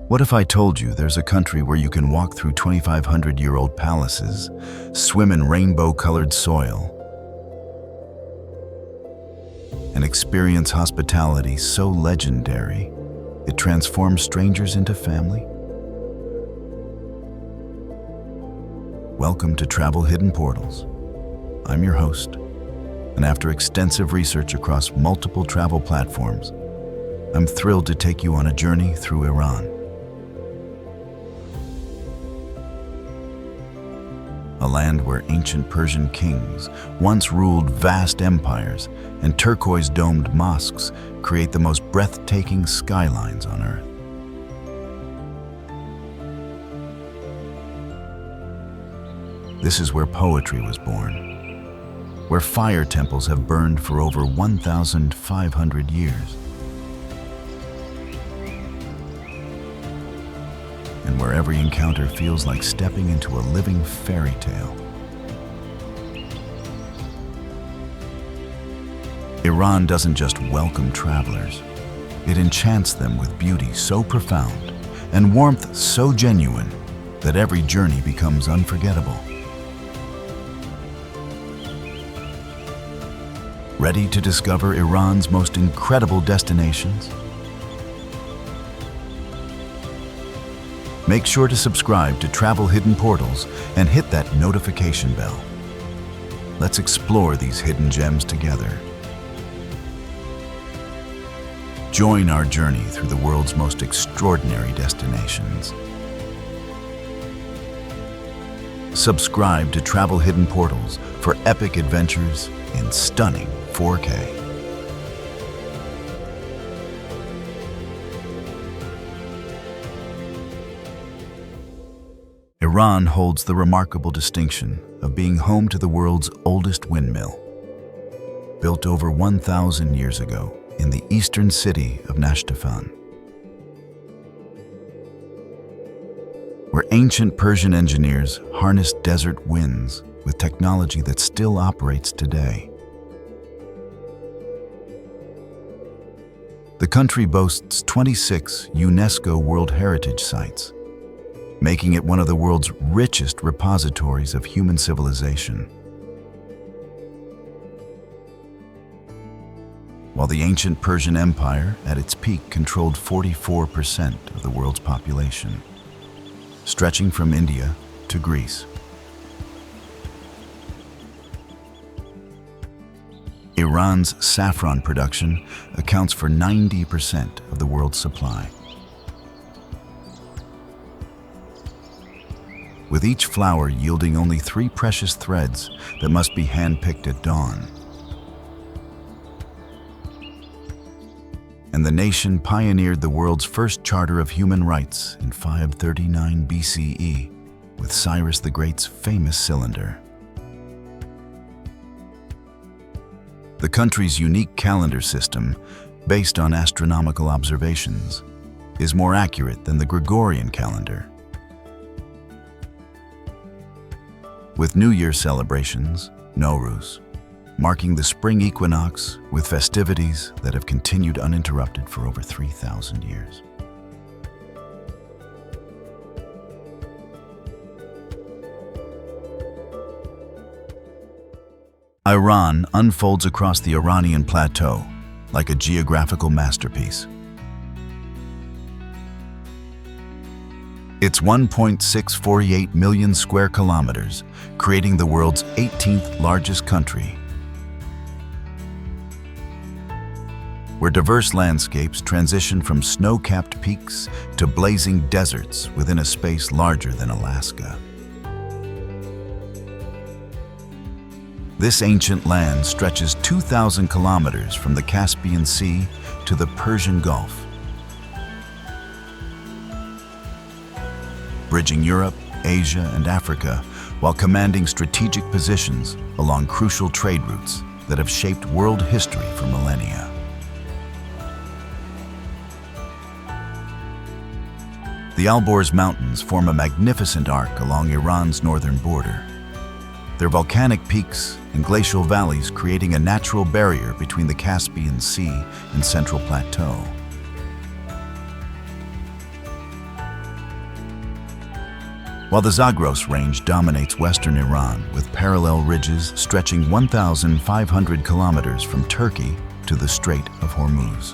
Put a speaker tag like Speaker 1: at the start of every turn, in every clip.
Speaker 1: What if I told you there's a country where you can walk through 2,500-year-old palaces, swim in rainbow-colored soil, and experience hospitality so legendary it transforms strangers into family? Welcome to Travel Hidden Portals. I'm your host, and after extensive research across multiple travel platforms, I'm thrilled to take you on a journey through Iran. A land where ancient Persian kings once ruled vast empires and turquoise-domed mosques create the most breathtaking skylines on Earth. This is where poetry was born, where fire temples have burned for over 1,500 years, and where every encounter feels like stepping into a living fairy tale. Iran doesn't just welcome travelers, it enchants them with beauty so profound and warmth so genuine that every journey becomes unforgettable. Ready to discover Iran's most incredible destinations? Make sure to subscribe to Travel Hidden Portals and hit that notification bell. Let's explore these hidden gems together. Join our journey through the world's most extraordinary destinations. Subscribe to Travel Hidden Portals for epic adventures in stunning 4K. Iran holds the remarkable distinction of being home to the world's oldest windmill. Built over 1,000 years ago in the eastern city of Isfahan, where ancient Persian engineers harnessed desert winds with technology that still operates today. The country boasts 26 UNESCO World Heritage Sites, making it one of the world's richest repositories of human civilization. While the ancient Persian Empire at its peak controlled 44% of the world's population, stretching from India to Greece. Iran's saffron production accounts for 90% of the world's supply. With each flower yielding only 3 precious threads that must be hand-picked at dawn. And the nation pioneered the world's first Charter of Human Rights in 539 BCE with Cyrus the Great's famous cylinder. The country's unique calendar system, based on astronomical observations, is more accurate than the Gregorian calendar. With New Year celebrations, Nowruz, marking the spring equinox with festivities that have continued uninterrupted for over 3,000 years. Iran unfolds across the Iranian plateau like a geographical masterpiece. It's 1.648 million square kilometers, creating the world's 18th largest country, where diverse landscapes transition from snow-capped peaks to blazing deserts within a space larger than Alaska. This ancient land stretches 2,000 kilometers from the Caspian Sea to the Persian Gulf, bridging Europe, Asia, and Africa while commanding strategic positions along crucial trade routes that have shaped world history for millennia. The Alborz Mountains form a magnificent arc along Iran's northern border, their volcanic peaks and glacial valleys creating a natural barrier between the Caspian Sea and Central Plateau. while the Zagros Range dominates western Iran with parallel ridges stretching 1,500 kilometers from Turkey to the Strait of Hormuz.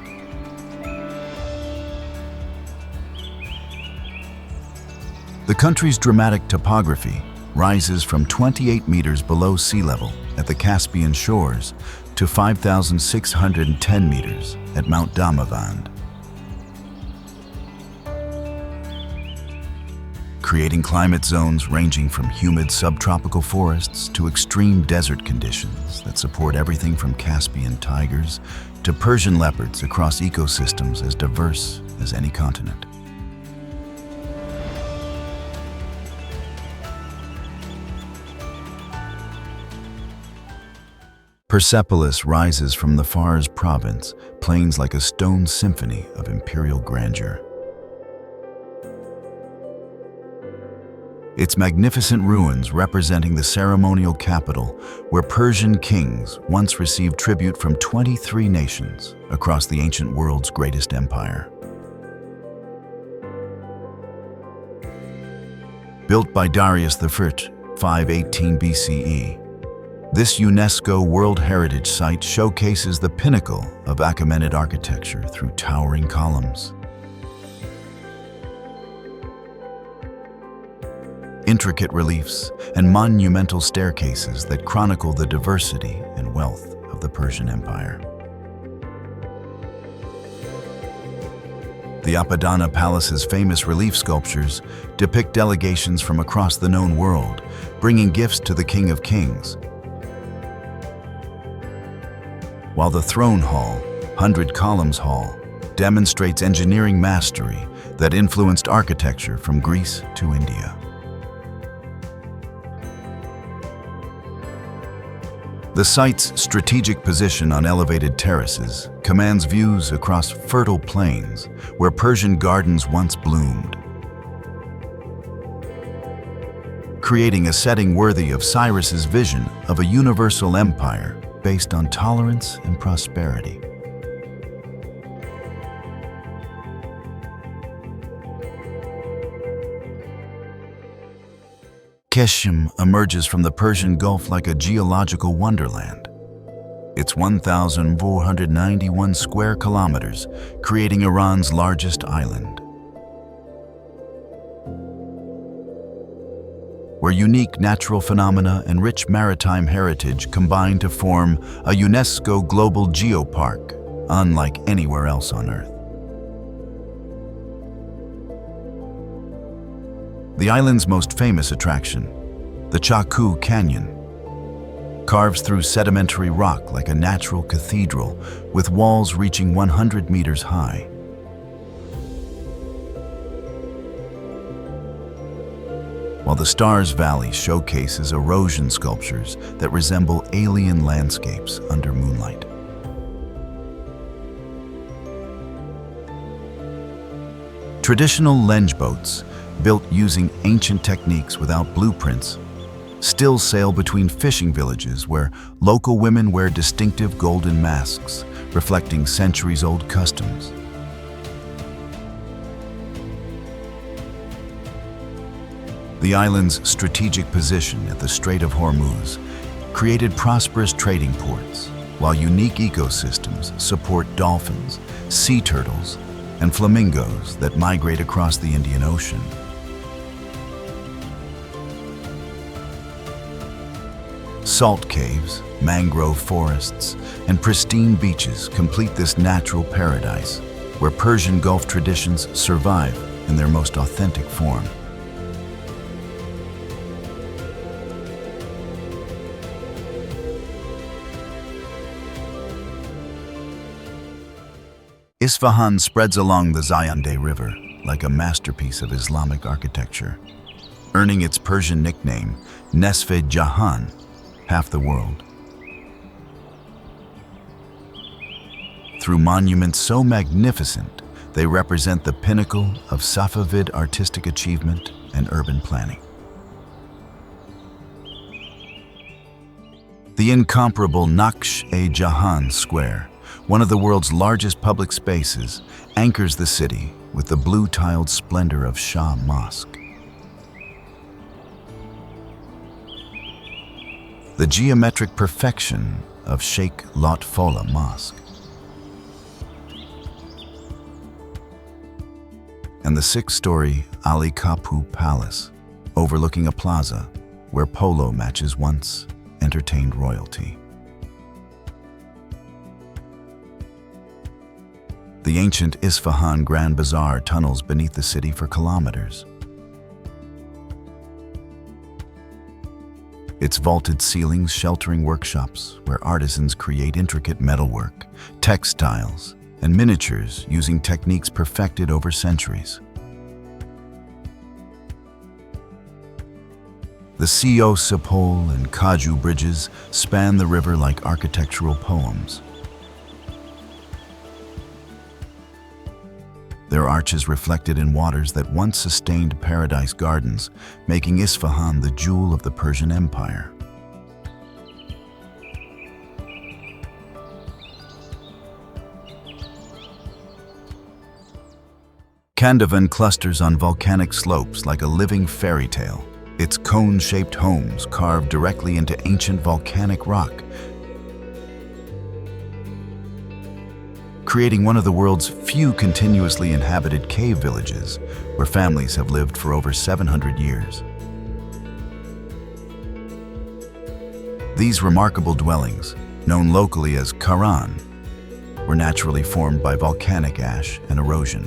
Speaker 1: The country's dramatic topography rises from 28 meters below sea level at the Caspian shores to 5,610 meters at Mount Damavand, creating climate zones ranging from humid subtropical forests to extreme desert conditions that support everything from Caspian tigers to Persian leopards across ecosystems as diverse as any continent. Persepolis rises from the Fars province, plains like a stone symphony of imperial grandeur. Its magnificent ruins representing the ceremonial capital where Persian kings once received tribute from 23 nations across the ancient world's greatest empire. Built by Darius I, 518 BCE, this UNESCO World Heritage Site showcases the pinnacle of Achaemenid architecture through towering columns, intricate reliefs, and monumental staircases that chronicle the diversity and wealth of the Persian Empire. The Apadana Palace's famous relief sculptures depict delegations from across the known world, bringing gifts to the King of Kings, while the Throne Hall, 100 Columns Hall, demonstrates engineering mastery that influenced architecture from Greece to India. The site's strategic position on elevated terraces commands views across fertile plains where Persian gardens once bloomed, creating a setting worthy of Cyrus's vision of a universal empire based on tolerance and prosperity. Qeshm emerges from the Persian Gulf like a geological wonderland. It's 1,491 square kilometers, creating Iran's largest island, where unique natural phenomena and rich maritime heritage combine to form a UNESCO Global Geopark, unlike anywhere else on Earth. The island's most famous attraction, the Chaku Canyon, carves through sedimentary rock like a natural cathedral with walls reaching 100 meters high. While the Stars Valley showcases erosion sculptures that resemble alien landscapes under moonlight. Traditional lenge boats, built using ancient techniques without blueprints, still sail between fishing villages where local women wear distinctive golden masks, reflecting centuries-old customs. The island's strategic position at the Strait of Hormuz created prosperous trading ports, while unique ecosystems support dolphins, sea turtles, and flamingos that migrate across the Indian Ocean. Salt caves, mangrove forests, and pristine beaches complete this natural paradise, where Persian Gulf traditions survive in their most authentic form. Isfahan spreads along the Zayandeh River like a masterpiece of Islamic architecture, earning its Persian nickname, Nesf-e Jahan, half the world. Through monuments so magnificent, they represent the pinnacle of Safavid artistic achievement and urban planning. The incomparable Naqsh-e-Jahan Square, one of the world's largest public spaces, anchors the city with the blue-tiled splendor of Shah Mosque. the geometric perfection of Sheikh Lut Mosque, and the 6-story Ali Kapu Palace, overlooking a plaza where polo matches once entertained royalty. The ancient Isfahan Grand Bazaar tunnels beneath the city for kilometers. Its vaulted ceilings sheltering workshops where artisans create intricate metalwork, textiles, and miniatures using techniques perfected over centuries. The Sepol and Kaju bridges span the river like architectural poems. Their arches reflected in waters that once sustained paradise gardens, making Isfahan the jewel of the Persian Empire. Kandovan clusters on volcanic slopes like a living fairy tale, its cone-shaped homes carved directly into ancient volcanic rock, creating one of the world's few continuously inhabited cave villages where families have lived for over 700 years. These remarkable dwellings, known locally as Piran, were naturally formed by volcanic ash and erosion,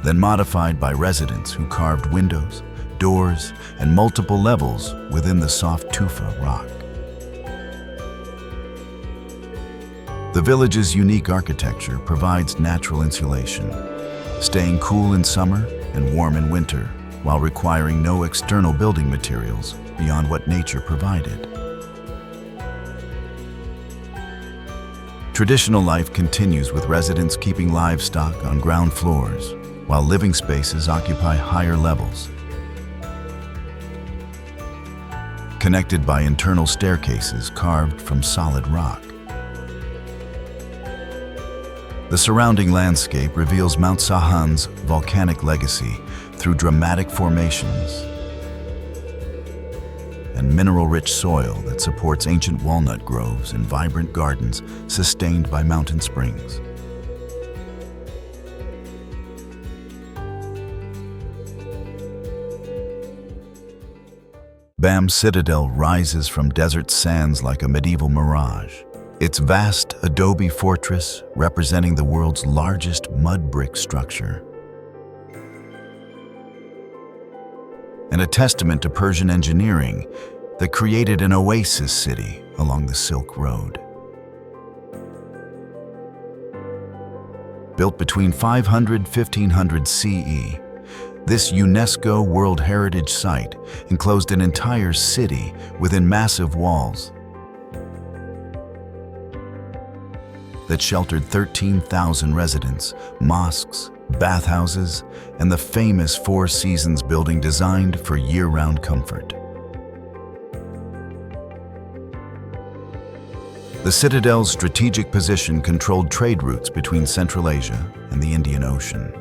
Speaker 1: then modified by residents who carved windows, doors, and multiple levels within the soft tufa rock. The village's unique architecture provides natural insulation, staying cool in summer and warm in winter, while requiring no external building materials beyond what nature provided. Traditional life continues with residents keeping livestock on ground floors, while living spaces occupy higher levels. Connected by internal staircases carved from solid rock. The surrounding landscape reveals Mount Sahan's volcanic legacy through dramatic formations and mineral-rich soil that supports ancient walnut groves and vibrant gardens sustained by mountain springs. Bam's Citadel rises from desert sands like a medieval mirage, its vast adobe fortress representing the world's largest mud brick structure, and a testament to Persian engineering that created an oasis city along the Silk Road. Built between 500 and 1500 CE, this UNESCO World Heritage Site enclosed an entire city within massive walls that sheltered 13,000 residents, mosques, bathhouses, and the famous Four Seasons building designed for year-round comfort. The Citadel's strategic position controlled trade routes between Central Asia and the Indian Ocean.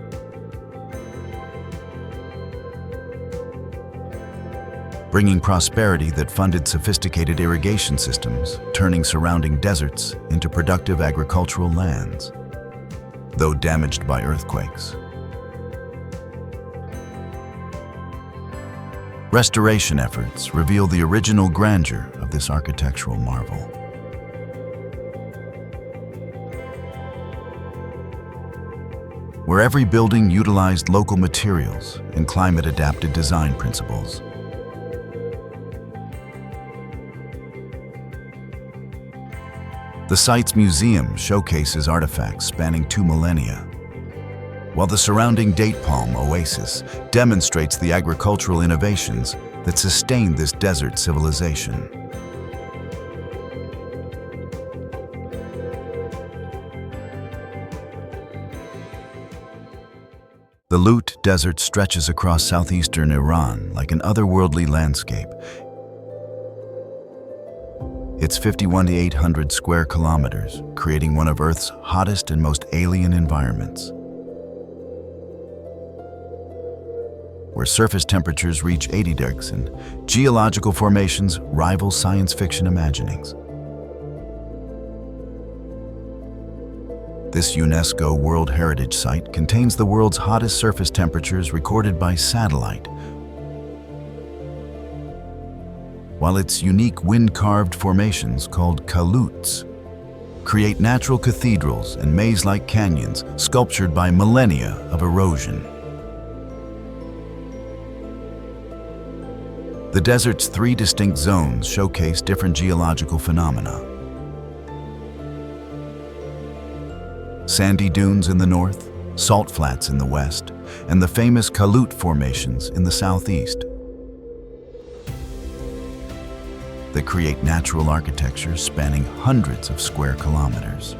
Speaker 1: Bringing prosperity that funded sophisticated irrigation systems, turning surrounding deserts into productive agricultural lands, though damaged by earthquakes. Restoration efforts reveal the original grandeur of this architectural marvel. Where every building utilized local materials and climate-adapted design principles. The site's museum showcases artifacts spanning 2 millennia, while the surrounding date palm oasis demonstrates the agricultural innovations that sustained this desert civilization. The Lut Desert stretches across southeastern Iran like an otherworldly landscape. It's 51 to 800 square kilometers, creating one of Earth's hottest and most alien environments, where surface temperatures reach 80 degrees and geological formations rival science fiction imaginings. This UNESCO World Heritage Site contains the world's hottest surface temperatures recorded by satellite, while its unique wind-carved formations, called kalutes, create natural cathedrals and maze-like canyons sculptured by millennia of erosion. The desert's 3 distinct zones showcase different geological phenomena. Sandy dunes in the north, salt flats in the west, and the famous Kalut formations in the southeast. That create natural architecture spanning hundreds of square kilometers.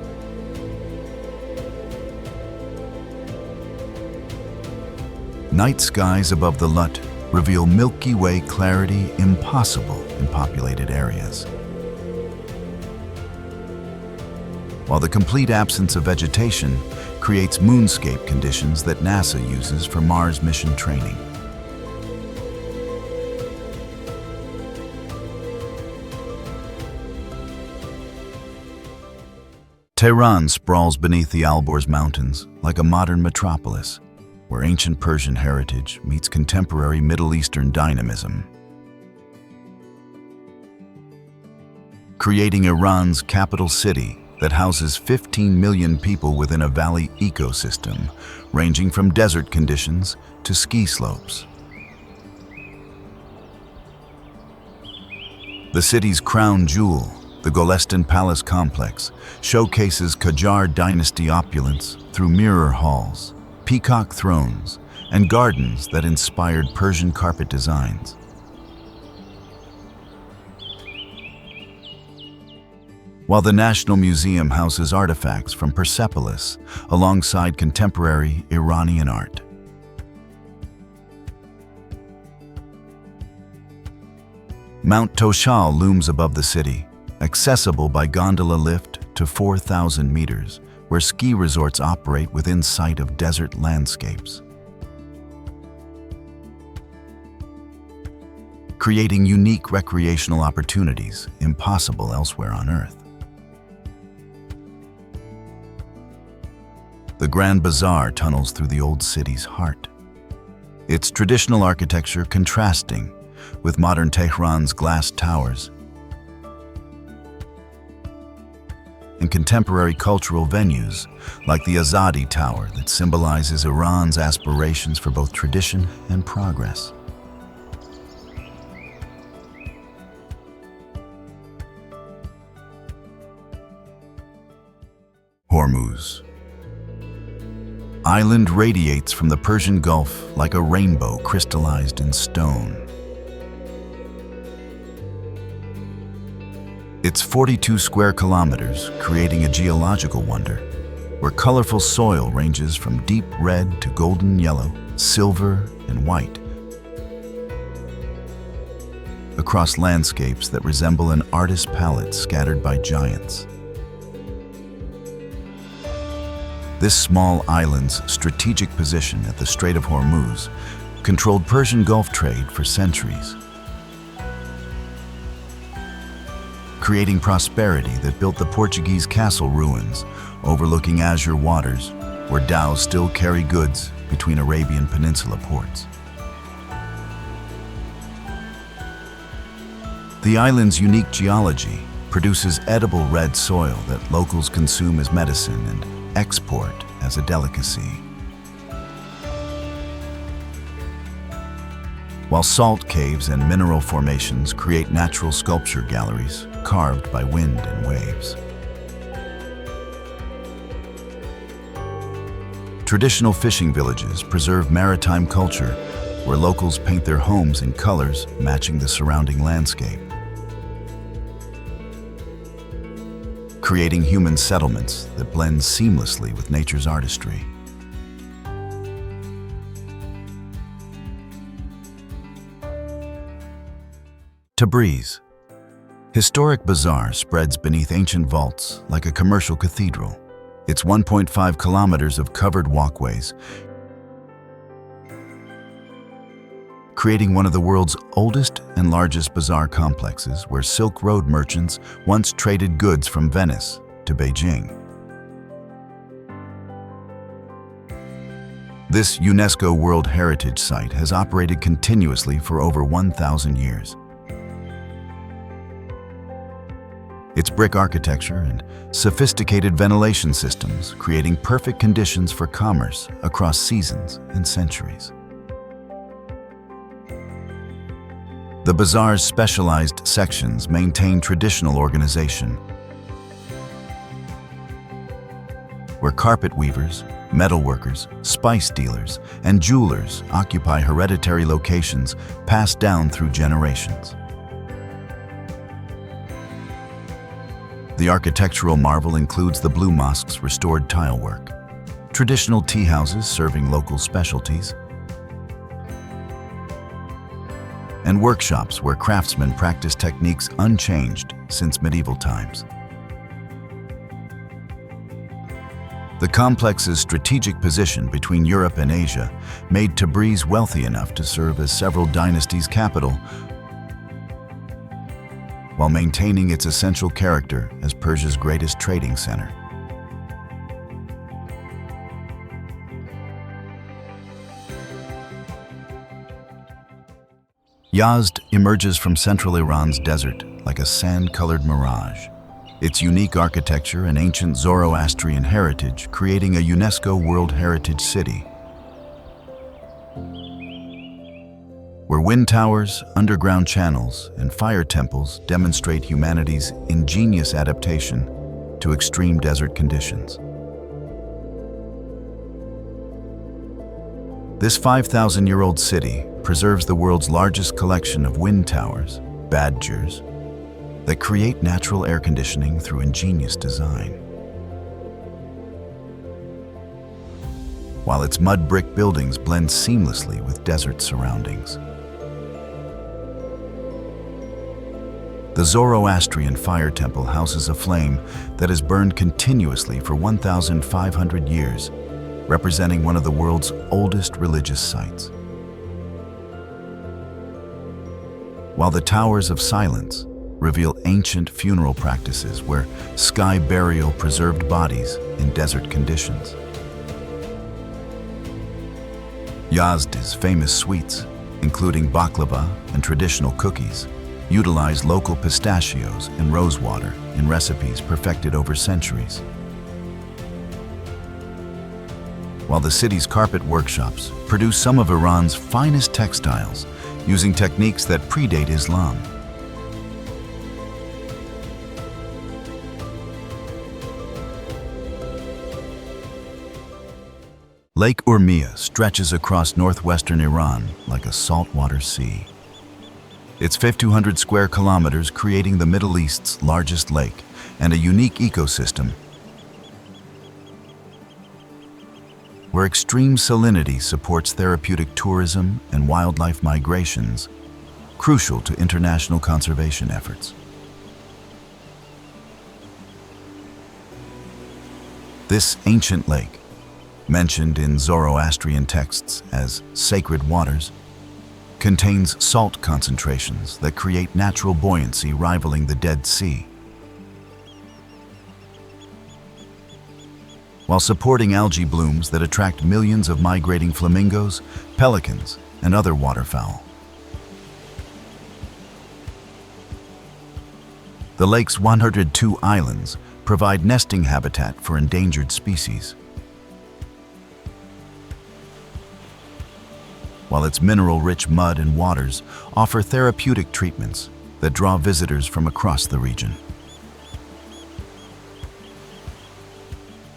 Speaker 1: Night skies above the Lut reveal Milky Way clarity impossible in populated areas. While the complete absence of vegetation creates moonscape conditions that NASA uses for Mars mission training. Tehran sprawls beneath the Alborz Mountains like a modern metropolis, where ancient Persian heritage meets contemporary Middle Eastern dynamism. Creating Iran's capital city that houses 15 million people within a valley ecosystem, ranging from desert conditions to ski slopes. The city's crown jewel, the Golestan Palace complex, showcases Qajar dynasty opulence through mirror halls, peacock thrones, and gardens that inspired Persian carpet designs. While the National Museum houses artifacts from Persepolis alongside contemporary Iranian art. Mount Toshal looms above the city, accessible by gondola lift to 4,000 meters, where ski resorts operate within sight of desert landscapes. Creating unique recreational opportunities impossible elsewhere on Earth. The Grand Bazaar tunnels through the old city's heart, its traditional architecture contrasting with modern Tehran's glass towers and contemporary cultural venues like the Yazd Tower that symbolizes Iran's aspirations for both tradition and progress. Hormuz Island radiates from the Persian Gulf like a rainbow crystallized in stone. It's 42 square kilometers, creating a geological wonder, where colorful soil ranges from deep red to golden yellow, silver, and white, across landscapes that resemble an artist's palette scattered by giants. This small island's strategic position at the Strait of Hormuz controlled Persian Gulf trade for centuries, creating prosperity that built the Portuguese castle ruins overlooking azure waters, where dhows still carry goods between Arabian Peninsula ports. The island's unique geology produces edible red soil that locals consume as medicine and export as a delicacy. While salt caves and mineral formations create natural sculpture galleries carved by wind and waves. Traditional fishing villages preserve maritime culture, where locals paint their homes in colors matching the surrounding landscape, creating human settlements that blend seamlessly with nature's artistry. Tabriz. Historic Bazaar spreads beneath ancient vaults like a commercial cathedral. Its 1.5 kilometers of covered walkways creating one of the world's oldest and largest bazaar complexes where Silk Road merchants once traded goods from Venice to Beijing. This UNESCO World Heritage Site has operated continuously for over 1,000 years. Its brick architecture and sophisticated ventilation systems creating perfect conditions for commerce across seasons and centuries. The bazaar's specialized sections maintain traditional organization, where carpet weavers, metal workers, spice dealers, and jewelers occupy hereditary locations passed down through generations. The architectural marvel includes the Blue Mosque's restored tilework, traditional tea houses serving local specialties, and workshops where craftsmen practice techniques unchanged since medieval times. The complex's strategic position between Europe and Asia made Tabriz wealthy enough to serve as several dynasties' capital, while maintaining its essential character as Persia's greatest trading center. Yazd emerges from central Iran's desert like a sand-colored mirage, its unique architecture and ancient Zoroastrian heritage creating a UNESCO World Heritage City, where wind towers, underground channels, and fire temples demonstrate humanity's ingenious adaptation to extreme desert conditions. This 5,000-year-old city preserves the world's largest collection of wind towers, badgers, that create natural air conditioning through ingenious design. While its mud brick buildings blend seamlessly with desert surroundings. The Zoroastrian fire temple houses a flame that has burned continuously for 1,500 years, representing one of the world's oldest religious sites. While the Towers of Silence reveal ancient funeral practices where sky burial preserved bodies in desert conditions. Yazd's famous sweets, including baklava and traditional cookies, utilize local pistachios and rosewater in recipes perfected over centuries. While the city's carpet workshops produce some of Iran's finest textiles using techniques that predate Islam. Lake Urmia stretches across northwestern Iran like a saltwater sea. It's 5,200 square kilometers, creating the Middle East's largest lake and a unique ecosystem where extreme salinity supports therapeutic tourism and wildlife migrations, crucial to international conservation efforts. This ancient lake, mentioned in Zoroastrian texts as sacred waters, contains salt concentrations that create natural buoyancy rivaling the Dead Sea, while supporting algae blooms that attract millions of migrating flamingos, pelicans, and other waterfowl. The lake's 102 islands provide nesting habitat for endangered species, while its mineral-rich mud and waters offer therapeutic treatments that draw visitors from across the region.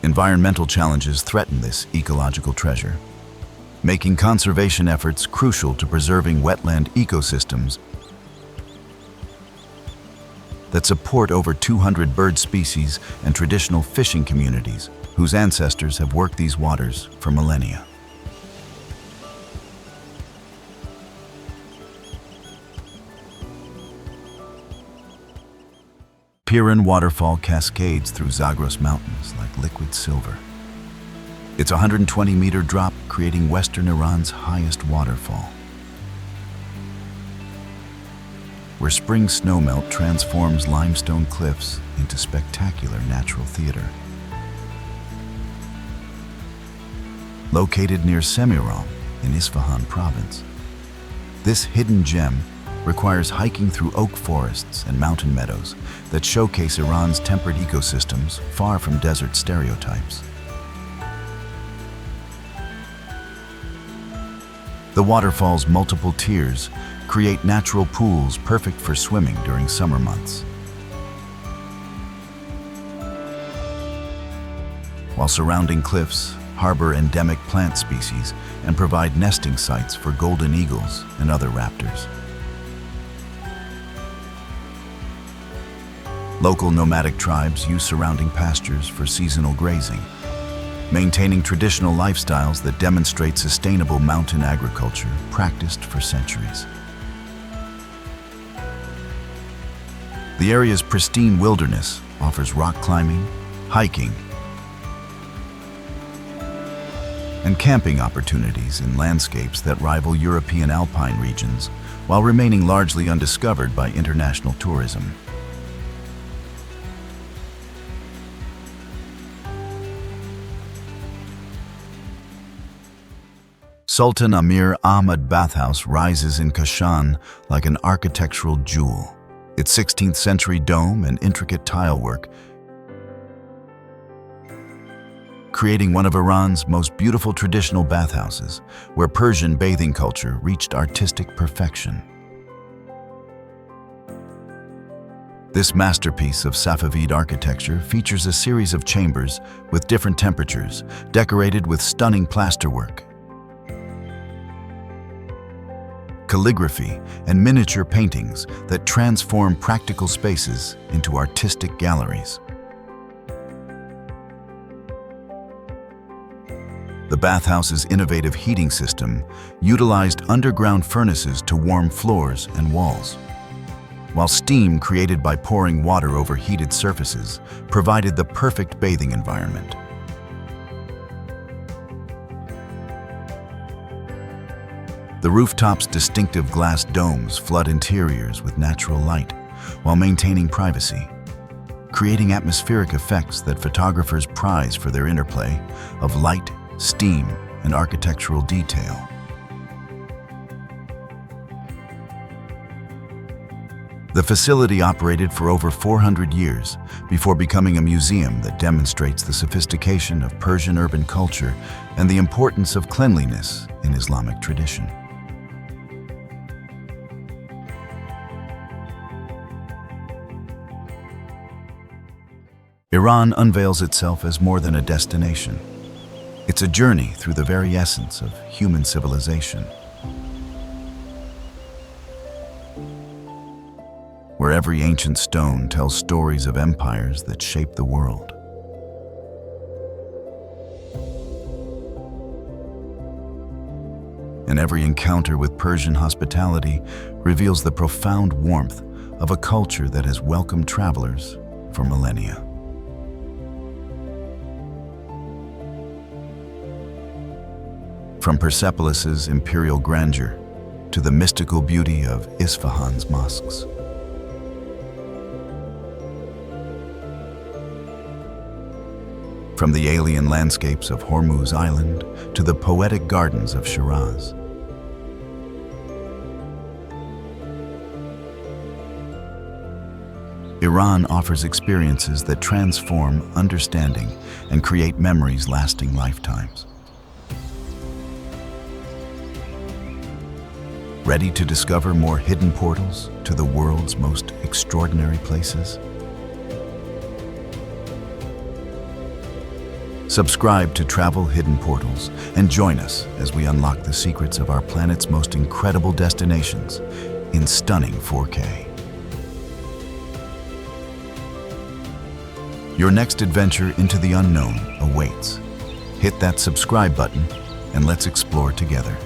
Speaker 1: Environmental challenges threaten this ecological treasure, making conservation efforts crucial to preserving wetland ecosystems that support over 200 bird species and traditional fishing communities whose ancestors have worked these waters for millennia. Piran waterfall cascades through Zagros Mountains like liquid silver. It's a 120-meter drop, creating western Iran's highest waterfall. where spring snowmelt transforms limestone cliffs into spectacular natural theater. Located near Semiram in Isfahan province, this hidden gem requires hiking through oak forests and mountain meadows that showcase Iran's temperate ecosystems far from desert stereotypes. The waterfall's multiple tiers create natural pools perfect for swimming during summer months. While surrounding cliffs harbor endemic plant species and provide nesting sites for golden eagles and other raptors. Local nomadic tribes use surrounding pastures for seasonal grazing, maintaining traditional lifestyles that demonstrate sustainable mountain agriculture practiced for centuries. The area's pristine wilderness offers rock climbing, hiking, and camping opportunities in landscapes that rival European alpine regions while remaining largely undiscovered by international tourism. Sultan Amir Ahmad Bathhouse rises in Qeshm like an architectural jewel. Its 16th century dome and intricate tilework creating one of Iran's most beautiful traditional bathhouses, where Persian bathing culture reached artistic perfection. This masterpiece of Safavid architecture features a series of chambers with different temperatures, decorated with stunning plasterwork, calligraphy, and miniature paintings that transform practical spaces into artistic galleries. The bathhouse's innovative heating system utilized underground furnaces to warm floors and walls, while steam created by pouring water over heated surfaces provided the perfect bathing environment. The rooftop's distinctive glass domes flood interiors with natural light while maintaining privacy, creating atmospheric effects that photographers prize for their interplay of light, steam, and architectural detail. The facility operated for over 400 years before becoming a museum that demonstrates the sophistication of Persian urban culture and the importance of cleanliness in Islamic tradition. Iran unveils itself as more than a destination. It's a journey through the very essence of human civilization, where every ancient stone tells stories of empires that shaped the world. And every encounter with Persian hospitality reveals the profound warmth of a culture that has welcomed travelers for millennia. From Persepolis's imperial grandeur to the mystical beauty of Isfahan's mosques. From the alien landscapes of Hormuz Island to the poetic gardens of Shiraz. Iran offers experiences that transform understanding and create memories lasting lifetimes. Ready to discover more hidden portals to the world's most extraordinary places? Subscribe to Travel Hidden Portals and join us as we unlock the secrets of our planet's most incredible destinations in stunning 4K. Your next adventure into the unknown awaits. Hit that subscribe button and let's explore together.